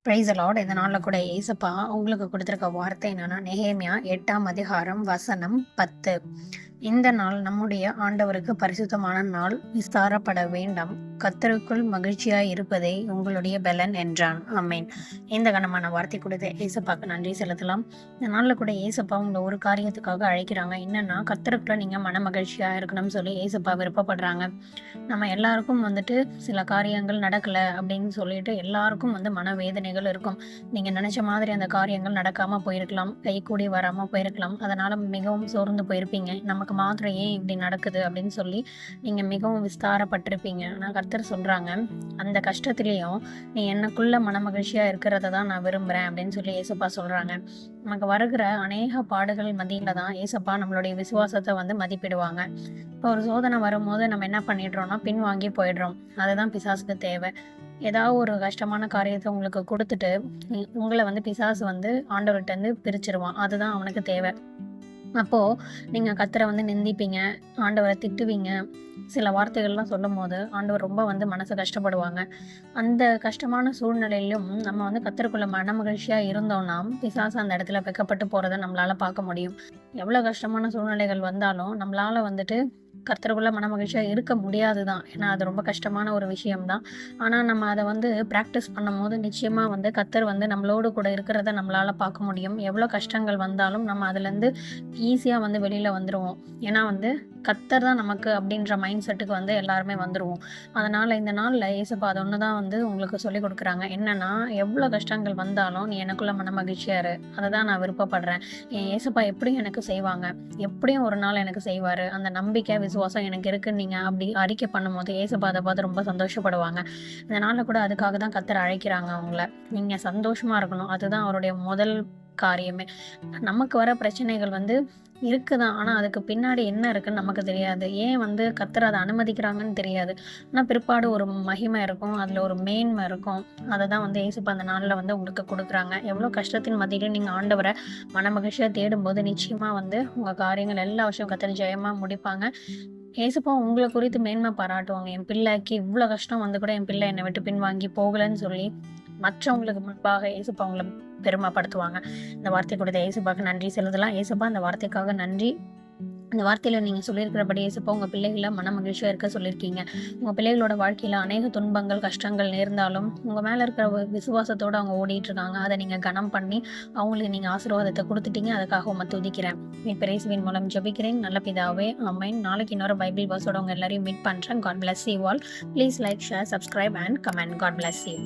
Price Lord. இந்த நாளில் கூட ஏசப்பா உங்களுக்கு கொடுத்துருக்க வார்த்தை என்னன்னா, நெகேமியா 8ஆம் அதிகாரம் வசனம் 10. இந்த நாள் நம்முடைய ஆண்டவருக்கு பரிசுத்தமான நாள், விஸ்தாரப்பட வேண்டாம், கர்த்தருக்குள் மகிழ்ச்சியாய் இருப்பதே உங்களுடைய பலன் என்றான். ஆமேன். இந்த கனமான வார்த்தை கொடுத்த ஏசப்பாக்கு நன்றி செலுத்தலாம். இந்த நாளில் கூட ஏசப்பா உங்களை ஒரு காரியத்துக்காக அழைக்கிறாங்க. என்னன்னா, கர்த்தருக்குள்ள நீங்க மன மகிழ்ச்சியா இருக்கணும்னு சொல்லி ஏசப்பா விருப்பப்படுறாங்க. நம்ம எல்லாருக்கும் சில காரியங்கள் நடக்கல அப்படின்னு சொல்லிட்டு எல்லாருக்கும் மனவேதனைகள் இருக்கும். நீங்க நினைச்ச மாதிரி அந்த காரியங்கள் நடக்காம போயிருக்கலாம், கைகூடி வராம போயிருக்கலாம். அதனால மிகவும் சோர்ந்து போயிருப்பீங்க. நமக்கு மாத்திரம் ஏன் இப்படி நடக்குது அப்படின்னு சொல்லி நீங்க மிகவும் விஸ்தாரப்பட்டிருப்பீங்க. ஆனா கர்த்தர் சொல்றாங்க, அந்த கஷ்டத்திலையும் நீ எனக்குள்ள மனமகிழ்ச்சியா இருக்கிறத தான் நான் விரும்புறேன் அப்படின்னு சொல்லி ஏசப்பா சொல்றாங்க. நமக்கு வருகிற அநேக பாடுகள் மத்தியில தான் ஏசப்பா நம்மளுடைய விசுவாசத்தை மதிப்பிடுவாங்க. இப்போ ஒரு சோதனை வரும்போது நம்ம என்ன பண்ணிடுறோம்னா, பின்வாங்கி போயிடுறோம். அதுதான் பிசாசுக்கு தேவை. ஏதாவது ஒரு கஷ்டமான காரியத்தை உங்களுக்கு கொடுத்துட்டு உங்களை பிசாசு ஆண்டவர்கிட்ட பிரிச்சிருவான். அதுதான் அவனுக்கு தேவை. அப்போ நீங்க கர்த்தரை நிந்திப்பீங்க, ஆண்டவரை திட்டுவீங்க. சில வார்த்தைகள்லாம் சொல்லும் போது ஆண்டவர் ரொம்ப மனசு கஷ்டப்படுவாங்க. அந்த கஷ்டமான சூழ்நிலையிலும் நம்ம கர்த்தருக்குள்ள மன மகிழ்ச்சியா இருந்தோம்னா, பிசாசு அந்த இடத்துல வெக்கப்பட்டு போறதை நம்மளால பார்க்க முடியும். எவ்வளவு கஷ்டமான சூழ்நிலைகள் வந்தாலும் நம்மளால கர்த்தருக்குள்ள மன மகிழ்ச்சியா இருக்க முடியாதுதான். ஏன்னா அது ரொம்ப கஷ்டமான ஒரு விஷயம்தான். ஆனா நம்ம அதை பிராக்டிஸ் பண்ணும் போது நிச்சயமா கர்த்தர் நம்மளோடு கூட இருக்கிறத நம்மளால பார்க்க முடியும். எவ்வளவு கஷ்டங்கள் வந்தாலும் நம்ம அதுல இருந்து ஈஸியா வெளியில வந்துருவோம். ஏன்னா கர்த்தர் தான் நமக்கு அப்படின்ற மைண்ட் செட்டுக்கு எல்லாருமே வந்துருவோம். அதனால இந்த நாள்ல ஏசப்பா அது ஒண்ணுதான் உங்களுக்கு சொல்லி கொடுக்குறாங்க. என்னன்னா, எவ்வளவு கஷ்டங்கள் வந்தாலும் நீ எனக்குள்ள மன மகிழ்ச்சியா இரு, அதை தான் நான் விருப்பப்படுறேன். என் ஏசப்பா எப்படியும் எனக்கு செய்வாங்க, எப்படியும் ஒரு நாள் எனக்கு செய்வாரு, அந்த நம்பிக்கை விசுவாசம் எனக்கு இருக்குன்னு நீங்க அப்படி அறிக்கை பண்ணும்போது ஏசப்பா அதை பார்த்து ரொம்ப சந்தோஷப்படுவாங்க. இந்த நாள்ல கூட அதுக்காக தான் கர்த்தர் அழைக்கிறாங்க அவங்கள. நீங்க சந்தோஷமா இருக்கணும், அதுதான் அவருடைய முதல் காரியமே. நமக்கு வர பிரச்சனைகள் இருக்குதான், ஆனா அதுக்கு பின்னாடி என்ன இருக்குன்னு நமக்கு தெரியாது. ஏன் கர்த்தர் அதை அனுமதிக்கிறாங்கன்னு தெரியாது. ஆனா பிற்பாடு ஒரு மகிமை இருக்கும், அதுல ஒரு மேன்மை இருக்கும். அதை தான் ஏசப்பா அந்த நாள்ல உங்களுக்கு கொடுக்குறாங்க. எவ்வளவு கஷ்டத்தின் மத்தியிலும் நீங்க ஆண்டவரை மன மகிழ்ச்சியா தேடும்போது நிச்சயமா உங்க காரியங்கள் எல்லா விஷயம் கர்த்தர் ஜெயமா முடிப்பாங்க. ஏசப்பா உங்களை குறித்து மேன்மை பாராட்டுவாங்க. என் பிள்ளைக்கு இவ்வளவு கஷ்டம் கூட என் பிள்ளை என்னை விட்டு பின்வாங்கி போகலன்னு சொல்லி மற்றவங்களுக்கு முன்பாக ஏசப்பா உங்களை பெருமைப்படுத்துவாங்க. இந்த வார்த்தை கொடுத்த ஏசப்பாக்கு நன்றி செலுத்தலாம். ஏசப்பா இந்த வார்த்தைக்காக நன்றி. இந்த வார்த்தையில நீங்க சொல்லியிருக்கிறபடி ஏசப்பா உங்க பிள்ளைகளை மன மகிழ்ச்சியா இருக்க சொல்லியிருக்கீங்க. உங்க பிள்ளைகளோட வாழ்க்கையில அநேக துன்பங்கள் கஷ்டங்கள் நேர்ந்தாலும் உங்க மேல இருக்கிற விசுவாசத்தோட அவங்க ஓடிட்டு இருக்காங்க. அதை நீங்க கனம் பண்ணி அவங்களுக்கு நீங்க ஆசீர்வாதத்தை கொடுத்துட்டீங்க. அதுக்காக உங்க துதிக்கிறேன். மீட்பரேசுவின் மூலம் ஜெபிக்கிறேன் நல்ல பிதாவே, ஆமென். நாளைக்கு இன்னொரு பைபிள் வேர்ஸோட உங்க எல்லாரையும் மீட் பண்றேன். God bless you all. Please like, share, subscribe and comment. God bless you.